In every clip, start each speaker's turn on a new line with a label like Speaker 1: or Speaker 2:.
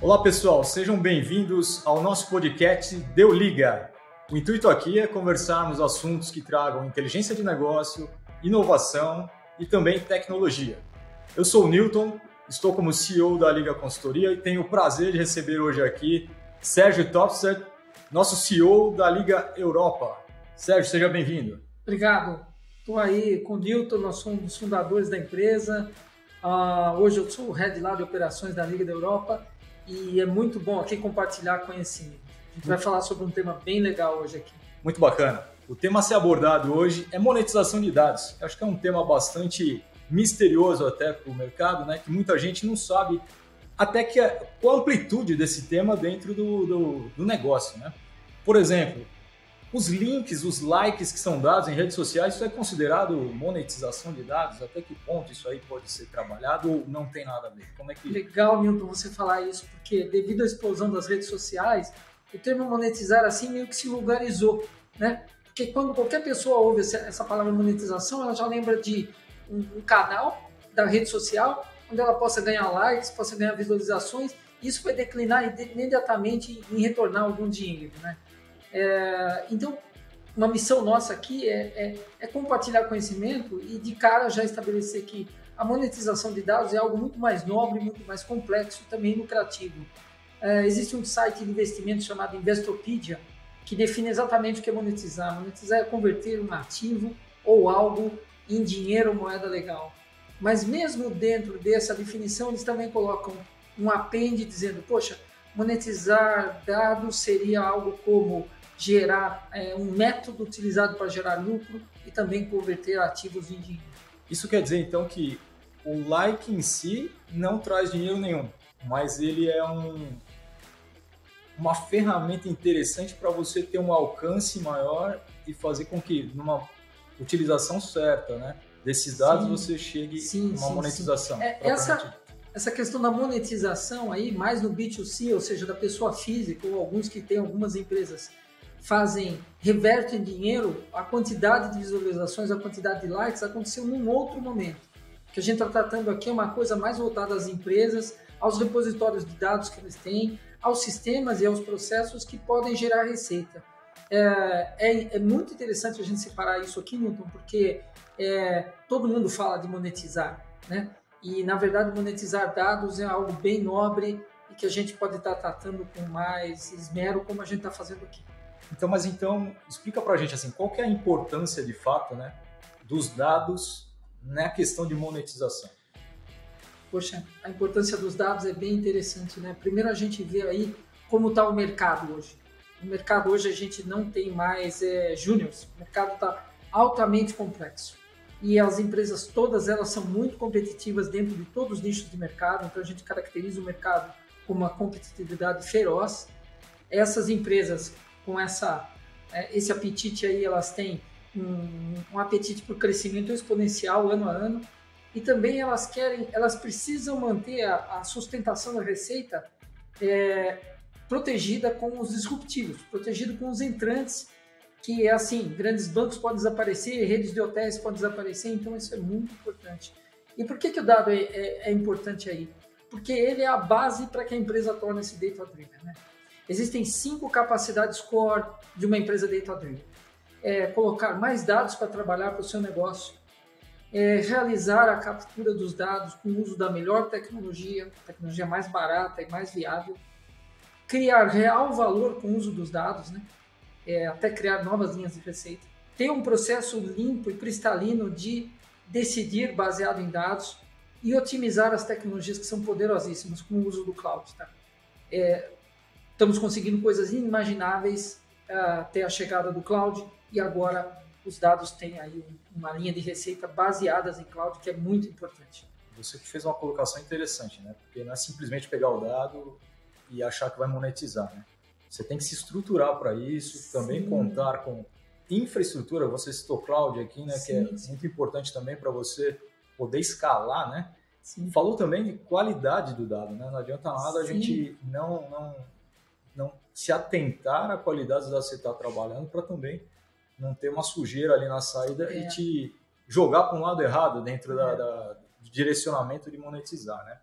Speaker 1: Olá pessoal, sejam bem-vindos ao nosso podcast Deu Liga. O intuito aqui é conversarmos assuntos que tragam inteligência de negócio, inovação e também tecnologia. Eu sou o Newton, estou como CEO da Liga Consultoria e tenho o prazer de receber hoje aqui Sérgio Topset, nosso CEO da Liga Europa. Sérgio, seja bem-vindo.
Speaker 2: Obrigado. Estou aí com o Newton, nós somos os fundadores da empresa. Hoje eu sou o head lá de operações da Liga da Europa e é muito bom aqui compartilhar conhecimento. A gente vai falar sobre um tema bem legal hoje aqui.
Speaker 1: Muito bacana. O tema a ser abordado hoje é monetização de dados. Eu acho que é um tema bastante misterioso até para o mercado, né? Que muita gente não sabe até qual a amplitude desse tema dentro do negócio, né? Por exemplo, os links, os likes que são dados em redes sociais, isso é considerado monetização de dados? Até que ponto isso aí pode ser trabalhado ou não tem nada a ver? Como é que...
Speaker 2: Legal, Milton, você falar isso, porque devido à explosão das redes sociais, o termo monetizar assim meio que se vulgarizou, né? Porque quando qualquer pessoa ouve essa palavra monetização, ela já lembra de um canal da rede social, onde ela possa ganhar likes, possa ganhar visualizações, e isso vai declinar imediatamente em retornar algum dinheiro, né? Então, uma missão nossa aqui é compartilhar conhecimento e de cara já estabelecer que a monetização de dados é algo muito mais nobre, muito mais complexo e também lucrativo. Existe um site de investimento chamado Investopedia que define exatamente o que é monetizar. Monetizar é converter um ativo ou algo em dinheiro ou moeda legal. Mas mesmo dentro dessa definição, eles também colocam um apêndice dizendo, poxa, monetizar dados seria algo como gerar um método utilizado para gerar lucro e também converter ativos em dinheiro.
Speaker 1: Isso quer dizer, então, que o like em si não traz dinheiro nenhum, mas ele é uma ferramenta interessante para você ter um alcance maior e fazer com que, numa utilização certa, né, desses dados, você chegue a uma monetização.
Speaker 2: Essa questão da monetização aí, mais no B2C, ou seja, da pessoa física, ou alguns que têm algumas empresas revertem dinheiro, a quantidade de visualizações, a quantidade de likes aconteceu num outro momento. O que a gente está tratando aqui é uma coisa mais voltada às empresas, aos repositórios de dados que eles têm, aos sistemas e aos processos que podem gerar receita. É muito interessante a gente separar isso aqui, Newton, porque todo mundo fala de monetizar, né? E, na verdade, monetizar dados é algo bem nobre e que a gente pode estar tratando com mais esmero, como a gente está fazendo aqui.
Speaker 1: Então, explica pra gente assim, qual que é a importância de fato, né, dos dados na questão de monetização?
Speaker 2: Poxa, a importância dos dados é bem interessante, né? Primeiro a gente vê aí como está o mercado hoje. No mercado hoje a gente não tem mais júniors, o mercado está altamente complexo. E as empresas todas elas são muito competitivas dentro de todos os nichos de mercado, então a gente caracteriza o mercado com uma competitividade feroz. Essas empresas com esse apetite aí, elas têm um apetite por crescimento exponencial ano a ano e também elas precisam manter a sustentação da receita protegida com os disruptivos, protegida com os entrantes, que é assim, grandes bancos podem desaparecer, redes de hotéis podem desaparecer, então isso é muito importante. E por que o dado é importante aí? Porque ele é a base para que a empresa torne-se data-driven, né? Existem 5 capacidades core de uma empresa data-driven. Colocar mais dados para trabalhar para o seu negócio, realizar a captura dos dados com o uso da melhor tecnologia mais barata e mais viável, criar real valor com o uso dos dados, né? Até criar novas linhas de receita, ter um processo limpo e cristalino de decidir baseado em dados e otimizar as tecnologias que são poderosíssimas com o uso do cloud. Tá? Estamos conseguindo coisas inimagináveis até a chegada do cloud e agora os dados têm aí uma linha de receita baseadas em cloud, que é muito importante.
Speaker 1: Você que fez uma colocação interessante, né? Porque não é simplesmente pegar o dado e achar que vai monetizar, né? Você tem que se estruturar para isso, também contar com infraestrutura. Você citou cloud aqui, né? Que é muito importante também para você poder escalar, né? Sim. Falou também de qualidade do dado, né? Não adianta nada a gente não se atentar à qualidade dos dados que você está trabalhando para também não ter uma sujeira ali na saída e te jogar para um lado errado dentro do direcionamento de monetizar, né?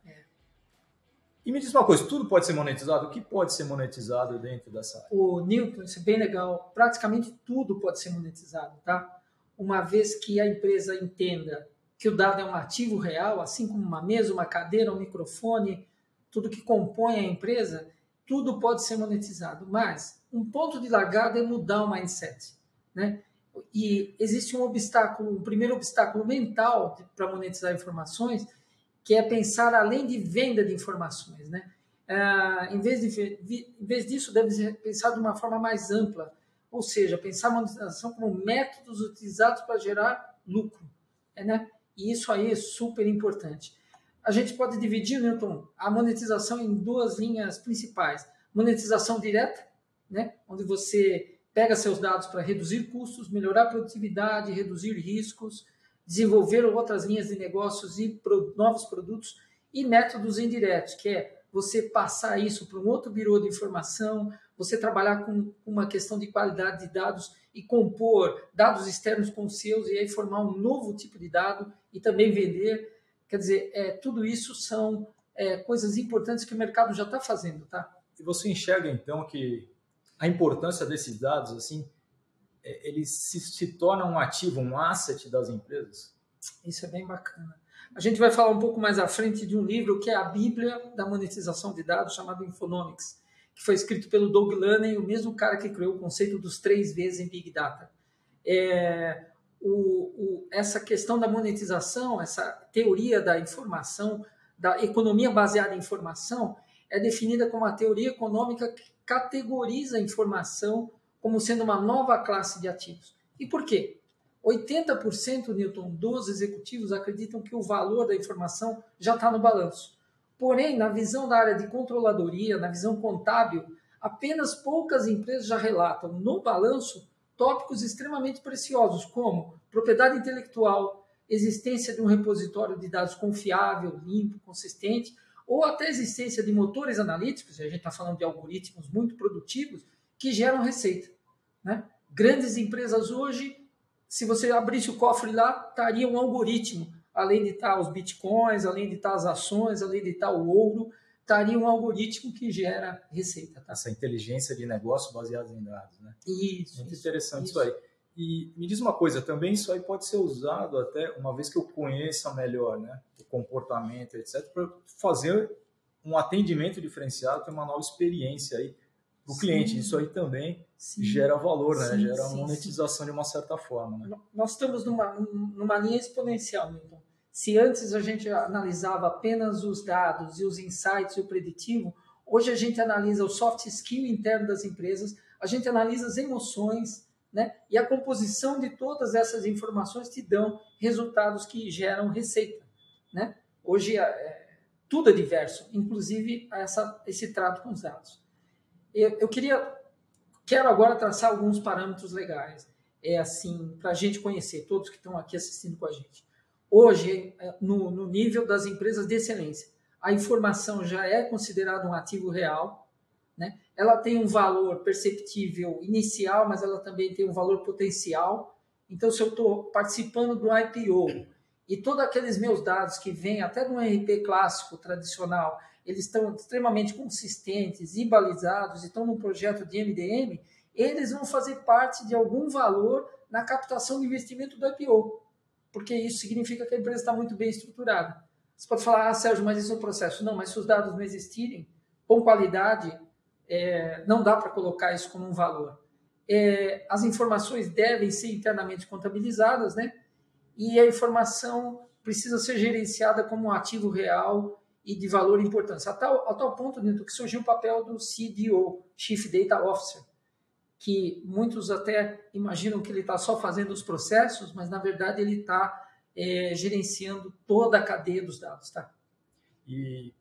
Speaker 1: E me diz uma coisa, tudo pode ser monetizado? O que pode ser monetizado dentro dessa área?
Speaker 2: O Newton, isso é bem legal. Praticamente tudo pode ser monetizado, tá? Uma vez que a empresa entenda que o dado é um ativo real, assim como uma mesa, uma cadeira, um microfone, tudo que compõe a empresa, tudo pode ser monetizado. Mas um ponto de largada é mudar o mindset, né? E existe um obstáculo, um primeiro obstáculo mental para monetizar informações, que é pensar além de venda de informações, né? Em vez disso, deve ser pensado de uma forma mais ampla, ou seja, pensar a monetização como métodos utilizados para gerar lucro, né? E isso aí é super importante. A gente pode dividir, Newton, a monetização em duas linhas principais. Monetização direta, né? Onde você pega seus dados para reduzir custos, melhorar a produtividade, reduzir riscos, desenvolver outras linhas de negócios e novos produtos, e métodos indiretos, que é você passar isso para um outro birô de informação, você trabalhar com uma questão de qualidade de dados e compor dados externos com os seus e aí formar um novo tipo de dado e também vender. Quer dizer, tudo isso são coisas importantes que o mercado já está fazendo, tá?
Speaker 1: E você enxerga, então, que a importância desses dados, assim, eles se tornam um ativo, um asset das empresas?
Speaker 2: Isso é bem bacana. A gente vai falar um pouco mais à frente de um livro que é a Bíblia da monetização de dados, chamado Infonomics, que foi escrito pelo Doug Laney, o mesmo cara que criou o conceito dos 3 Vs em Big Data. Essa questão da monetização, essa teoria da informação, da economia baseada em informação, é definida como a teoria econômica que categoriza a informação como sendo uma nova classe de ativos. E por quê? 80%, Newton, dos executivos acreditam que o valor da informação já está no balanço. Porém, na visão da área de controladoria, na visão contábil, apenas poucas empresas já relatam no balanço tópicos extremamente preciosos, como propriedade intelectual, existência de um repositório de dados confiável, limpo, consistente, ou até existência de motores analíticos, e a gente está falando de algoritmos muito produtivos, que geram receita, né? Grandes empresas hoje, se você abrisse o cofre lá, estaria um algoritmo, além de estar os bitcoins, além de estar as ações, além de estar o ouro, estaria um algoritmo que gera receita. Tá?
Speaker 1: Essa inteligência de negócio baseada em dados, né?
Speaker 2: Isso.
Speaker 1: Muito interessante isso aí. E me diz uma coisa, também isso aí pode ser usado até, uma vez que eu conheça melhor, né, o comportamento, etc., para fazer um atendimento diferenciado, ter uma nova experiência aí para o cliente. Isso aí também gera valor, né? Gera monetização de uma certa forma. Né?
Speaker 2: Nós estamos numa linha exponencial, então. Se antes a gente analisava apenas os dados e os insights e o preditivo, hoje a gente analisa o soft skill interno das empresas, a gente analisa as emoções, né? E a composição de todas essas informações te dão resultados que geram receita, né? Hoje tudo é diverso, inclusive esse trato com os dados. Quero agora traçar alguns parâmetros legais, assim, para a gente conhecer, todos que estão aqui assistindo com a gente. Hoje, no nível das empresas de excelência, a informação já é considerada um ativo real, né? Ela tem um valor perceptível inicial, mas ela também tem um valor potencial. Então, se eu estou participando do IPO e todos aqueles meus dados que vêm até do RP clássico, tradicional, eles estão extremamente consistentes e balizados, estão num projeto de MDM, eles vão fazer parte de algum valor na captação de investimento do IPO, porque isso significa que a empresa está muito bem estruturada. Você pode falar, Sérgio, mas isso é um processo. Não, mas se os dados não existirem, com qualidade, não dá para colocar isso como um valor. As informações devem ser internamente contabilizadas, né? E a informação precisa ser gerenciada como um ativo real e de valor e importância. A tal ponto, Nilton, que surgiu o papel do CDO, Chief Data Officer, que muitos até imaginam que ele está só fazendo os processos, mas, na verdade, ele está gerenciando toda a cadeia dos dados. Tá?
Speaker 1: E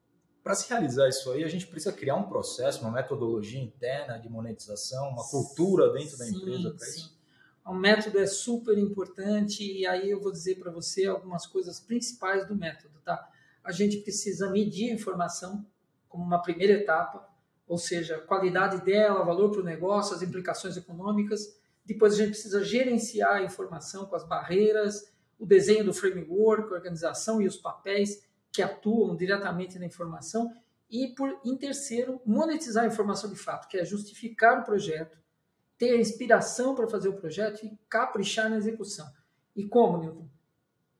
Speaker 1: para se realizar isso aí, a gente precisa criar um processo, uma metodologia interna de monetização, uma cultura dentro da empresa para isso?
Speaker 2: O método é super importante e aí eu vou dizer para você algumas coisas principais do método. Tá? A gente precisa medir a informação como uma primeira etapa, ou seja, a qualidade dela, valor para o negócio, as implicações econômicas. Depois a gente precisa gerenciar a informação com as barreiras, o desenho do framework, a organização e os papéis que atuam diretamente na informação. E, em terceiro, monetizar a informação de fato, que é justificar o projeto, ter a inspiração para fazer o projeto e caprichar na execução. E como, Newton?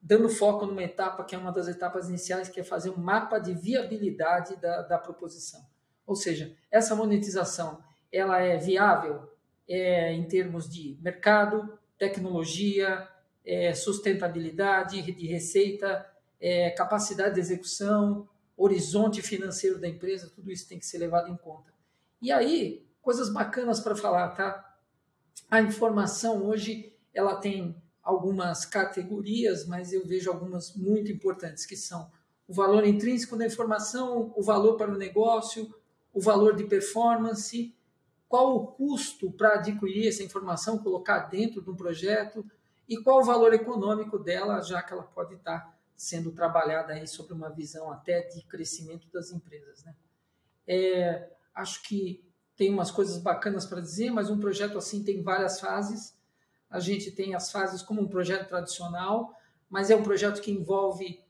Speaker 2: Dando foco numa etapa que é uma das etapas iniciais, que é fazer um mapa de viabilidade da proposição. Ou seja, essa monetização ela é viável em termos de mercado, tecnologia, sustentabilidade de receita, capacidade de execução, horizonte financeiro da empresa, tudo isso tem que ser levado em conta. E aí, coisas bacanas para falar, tá? A informação hoje, ela tem algumas categorias, mas eu vejo algumas muito importantes, que são o valor intrínseco da informação, o valor para o negócio, o valor de performance, qual o custo para adquirir essa informação, colocar dentro de um projeto, e qual o valor econômico dela, já que ela pode estar sendo trabalhada aí sobre uma visão até de crescimento das empresas, né? Acho que tem umas coisas bacanas para dizer, mas um projeto assim tem várias fases. A gente tem as fases como um projeto tradicional, mas é um projeto que envolve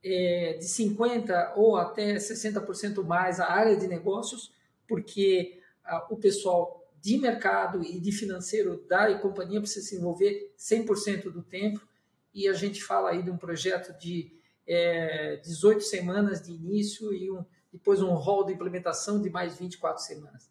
Speaker 2: de 50% ou até 60% mais a área de negócios, porque o pessoal de mercado e de financeiro da companhia precisa se envolver 100% do tempo, e a gente fala aí de um projeto de 18 semanas de início e depois um rol de implementação de mais 24 semanas.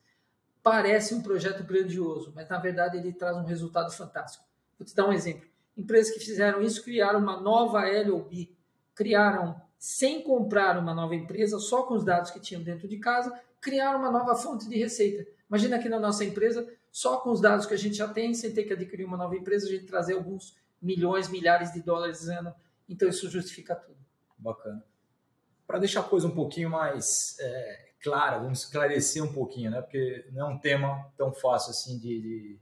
Speaker 2: Parece um projeto grandioso, mas na verdade ele traz um resultado fantástico. Vou te dar um exemplo. Empresas que fizeram isso criaram uma nova LOB, criaram sem comprar uma nova empresa, só com os dados que tinham dentro de casa, criaram uma nova fonte de receita. Imagina aqui na nossa empresa, só com os dados que a gente já tem, sem ter que adquirir uma nova empresa, a gente trazer alguns milhões, milhares de dólares ano. Então isso justifica tudo.
Speaker 1: Bacana. Para deixar a coisa um pouquinho mais clara, vamos esclarecer um pouquinho, né? Porque não é um tema tão fácil assim de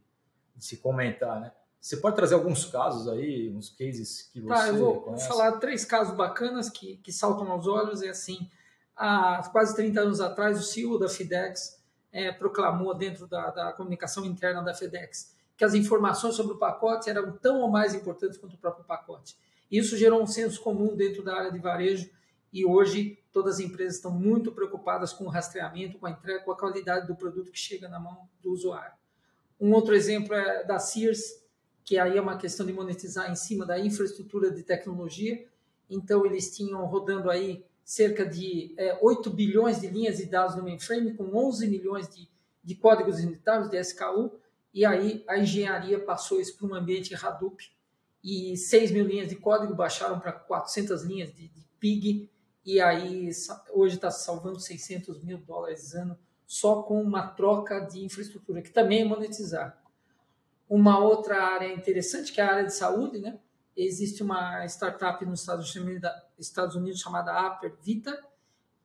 Speaker 1: se comentar, né? Você pode trazer alguns casos aí, uns cases que você
Speaker 2: eu vou
Speaker 1: conhece?
Speaker 2: falar 3 casos bacanas que saltam aos olhos. É assim, há quase 30 anos atrás, o CEO da FedEx proclamou dentro da comunicação interna da FedEx que as informações sobre o pacote eram tão ou mais importantes quanto o próprio pacote. Isso gerou um senso comum dentro da área de varejo, e hoje todas as empresas estão muito preocupadas com o rastreamento, com a entrega, com a qualidade do produto que chega na mão do usuário. Um outro exemplo é da Sears, que aí é uma questão de monetizar em cima da infraestrutura de tecnologia. Então eles tinham rodando aí cerca de 8 bilhões de linhas de dados no mainframe, com 11 milhões de códigos unitários, de SKU, e aí a engenharia passou isso para um ambiente Hadoop, e 6 mil linhas de código baixaram para 400 linhas de PIG, e aí hoje está salvando $600 mil ano só com uma troca de infraestrutura, que também é monetizar. Uma outra área interessante, que é a área de saúde, né? Existe uma startup nos Estados Unidos chamada Apervita,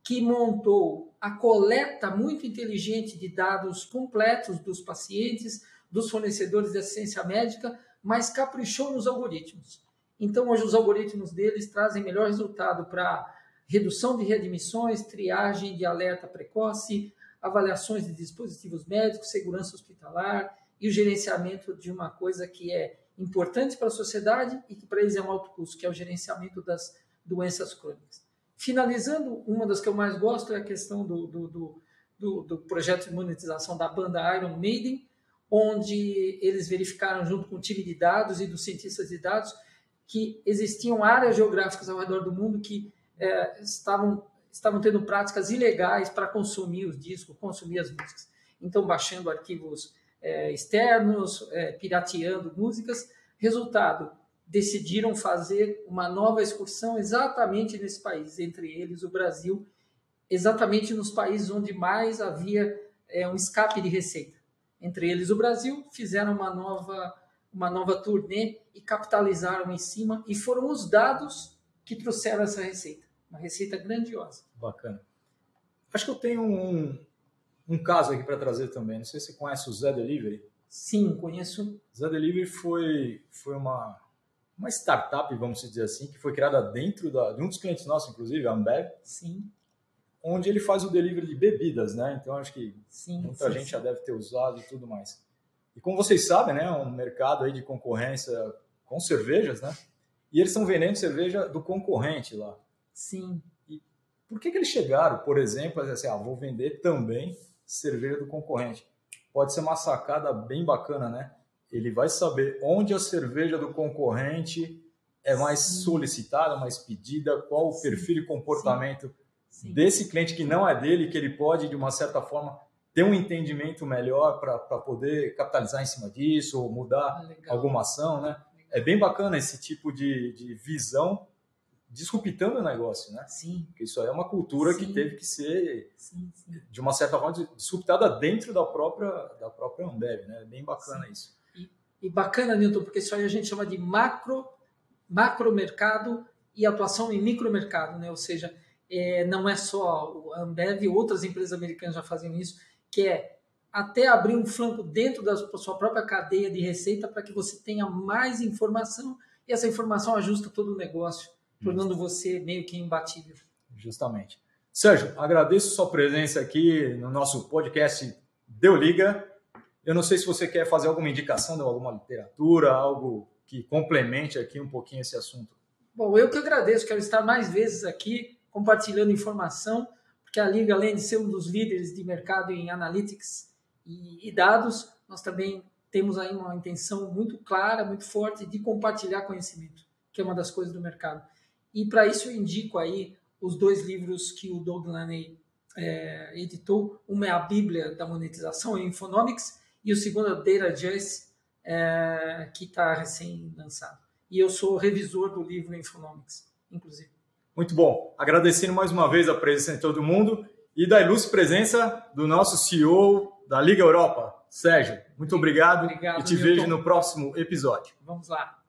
Speaker 2: que montou a coleta muito inteligente de dados completos dos pacientes, dos fornecedores de assistência médica, mas caprichou nos algoritmos. Então, hoje, os algoritmos deles trazem melhor resultado para redução de readmissões, triagem de alerta precoce, avaliações de dispositivos médicos, segurança hospitalar e o gerenciamento de uma coisa que é importante para a sociedade e que para eles é um alto custo, que é o gerenciamento das doenças crônicas. Finalizando, uma das que eu mais gosto é a questão do projeto de monetização da banda Iron Maiden, onde eles verificaram, junto com o time de dados e dos cientistas de dados, que existiam áreas geográficas ao redor do mundo que estavam tendo práticas ilegais para consumir os discos, consumir as músicas. Então, baixando arquivos externos, pirateando músicas. Resultado, decidiram fazer uma nova excursão exatamente nesse país, entre eles o Brasil, exatamente nos países onde mais havia um escape de receita. Entre eles o Brasil, fizeram uma nova turnê e capitalizaram em cima, e foram os dados que trouxeram essa receita. Uma receita grandiosa.
Speaker 1: Bacana. Acho que eu tenho um caso aqui para trazer também. Não sei se você conhece o Zé Delivery.
Speaker 2: Sim, conheço.
Speaker 1: Zé Delivery foi uma startup, vamos dizer assim, que foi criada dentro de um dos clientes nossos, inclusive, a Ambev.
Speaker 2: Sim.
Speaker 1: Onde ele faz o delivery de bebidas, né? Então, acho que muita gente já deve ter usado e tudo mais. E como vocês sabem, né, é um mercado aí de concorrência com cervejas, né? E eles estão vendendo cerveja do concorrente lá.
Speaker 2: Sim.
Speaker 1: E Por que eles chegaram, por exemplo, a dizer assim, vou vender também cerveja do concorrente? Pode ser uma sacada bem bacana, né? Ele vai saber onde a cerveja do concorrente é mais solicitada, mais pedida, qual o perfil e comportamento desse cliente que não é dele, que ele pode, de uma certa forma, ter um entendimento melhor para poder capitalizar em cima disso, ou mudar alguma ação, né? É bem bacana esse tipo de visão disruptando o negócio, né?
Speaker 2: Sim.
Speaker 1: Porque isso aí é uma cultura que teve que ser, de uma certa forma, disruptada dentro da própria Ambev, né? É bem bacana isso.
Speaker 2: E bacana, Newton, porque isso aí a gente chama de macromercado e atuação em micromercado, né? Ou seja, não é só a Ambev, outras empresas americanas já fazem isso, que é até abrir um flanco dentro da sua própria cadeia de receita para que você tenha mais informação e essa informação ajusta todo o negócio, tornando você meio que imbatível.
Speaker 1: Justamente. Sérgio, agradeço sua presença aqui no nosso podcast Deu Liga. Eu não sei se você quer fazer alguma indicação de alguma literatura, algo que complemente aqui um pouquinho esse assunto.
Speaker 2: Bom, eu que agradeço, quero estar mais vezes aqui compartilhando informação, porque a Liga, além de ser um dos líderes de mercado em analytics e dados, nós também temos aí uma intenção muito clara, muito forte de compartilhar conhecimento, que é uma das coisas do mercado. E para isso eu indico aí os 2 livros que o Doug Laney editou. Uma é a Bíblia da Monetização, em Infonomics, e o segundo é o Data Juice, que está recém-lançado. E eu sou revisor do livro Infonomics, inclusive.
Speaker 1: Muito bom. Agradecendo mais uma vez a presença de todo mundo e da ilustre presença do nosso CEO da Liga Europa, Sérgio. Muito obrigado e te vejo no próximo episódio.
Speaker 2: Vamos lá.